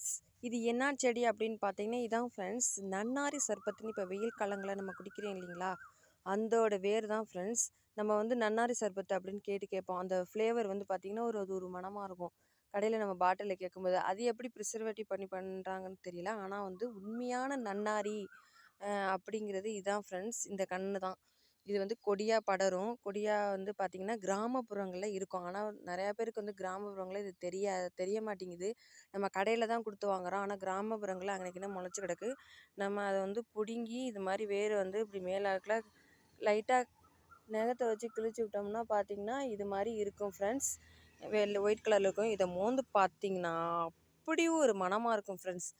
Friends, இது என்ன செடி அப்படின்னு பார்த்தீங்கன்னா, இதான் ஃப்ரெண்ட்ஸ் நன்னாரி சர்பத்துன்னு இப்போ வெயில் காலங்களில் நம்ம குடிக்கிறோம் இல்லைங்களா, அதோட வேர் தான் ஃப்ரெண்ட்ஸ். நம்ம வந்து நன்னாரி சர்பத்து அப்படின்னு கேட்போம். அந்த ஃப்ளேவர் வந்து பார்த்திங்கன்னா அது ஒரு மணமாக இருக்கும். கடையில் நம்ம பாட்டிலில் கேட்கும்போது அது எப்படி ப்ரிசர்வேட்டிவ் பண்ணி பண்ணுறாங்கன்னு தெரியல. ஆனால் வந்து உண்மையான நன்னாரி அப்படிங்கிறது இதுதான் ஃப்ரெண்ட்ஸ். இந்த கன்று தான். இது வந்து கொடியாக படரும். கொடியாக வந்து பார்த்திங்கன்னா கிராமப்புறங்களில் இருக்கும். ஆனால் நிறையா பேருக்கு வந்து கிராமப்புறங்களில் இது தெரிய மாட்டேங்குது. நம்ம கடையில் தான் கொடுத்து வாங்குகிறோம். ஆனால் கிராமப்புறங்களில் அங்கனக்குன்னு முளைச்சி கிடக்கு. நம்ம அதை வந்து பிடுங்கி இது மாதிரி வேர் வந்து இப்படி மேலாக்கில் லைட்டாக நகத்தை வச்சு கிழிச்சு விட்டோம்னா பார்த்திங்கன்னா இது மாதிரி இருக்கும் ஃப்ரெண்ட்ஸ். ஒயிட் கலரில் இருக்கும். இதை மோந்து பார்த்திங்கன்னா அப்படி ஒரு மணமாக இருக்கும் ஃப்ரெண்ட்ஸ்.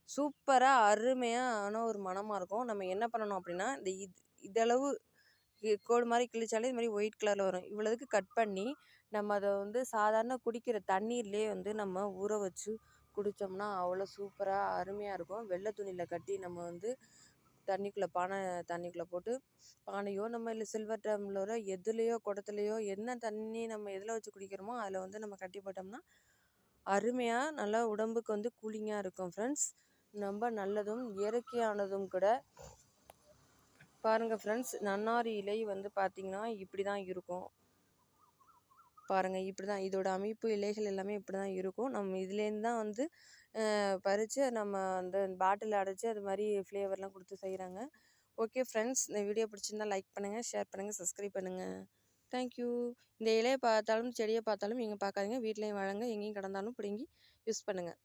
சூப்பராக அருமையான ஒரு மணமாக இருக்கும். நம்ம என்ன பண்ணணும் அப்படின்னா, இந்த இதளவு கோடு மாதிரி கிழிச்சாலே இது மாதிரி ஒயிட் கலரில் வரும். இவ்வளோதுக்கு கட் பண்ணி நம்ம அதை வந்து சாதாரண குடிக்கிற தண்ணீர்லேயே வந்து நம்ம ஊற வச்சு குடித்தோம்னா அவ்வளோ சூப்பராக அருமையாக இருக்கும். வெள்ளை துணியில் கட்டி நம்ம வந்து தண்ணிக்குள்ளே போட்டு பானையோ நம்ம இல்லை சில்வர் டம்ளரோ எதுலேயோ குடத்துலையோ என்ன தண்ணி நம்ம எதில் வச்சு குடிக்கிறோமோ அதில் வந்து நம்ம கட்டி போட்டோம்னா அருமையாக நல்லா உடம்புக்கு வந்து கூலிங்காக இருக்கும் ஃப்ரெண்ட்ஸ். ரொம்ப நல்லதும் இயற்கையானதும் கூட. பாருங்கள் ஃப்ரெண்ட்ஸ், நன்னாரி இலை வந்து பார்த்திங்கன்னா இப்படி தான் இருக்கும். பாருங்கள், இப்படி தான் இதோட அமைப்பு. இலைகள் எல்லாமே இப்படி தான் இருக்கும். நம்ம இதுலேருந்து தான் வந்து பறித்து நம்ம அந்த பாட்டில் அடைச்சி அது மாதிரி ஃப்ளேவர்லாம் கொடுத்து செய்கிறாங்க. ஓகே ஃப்ரெண்ட்ஸ், இந்த வீடியோ பிடிச்சிருந்தா லைக் பண்ணுங்கள், ஷேர் பண்ணுங்கள், சப்ஸ்கிரைப் பண்ணுங்கள். தேங்க்யூ. இந்த இலையை பார்த்தாலும் செடியை பார்த்தாலும் எங்கே பார்க்காதீங்க, வீட்லேயும் வளங்க. எங்கேயும் கிடந்தாலும் பிடுங்கி யூஸ் பண்ணுங்கள்.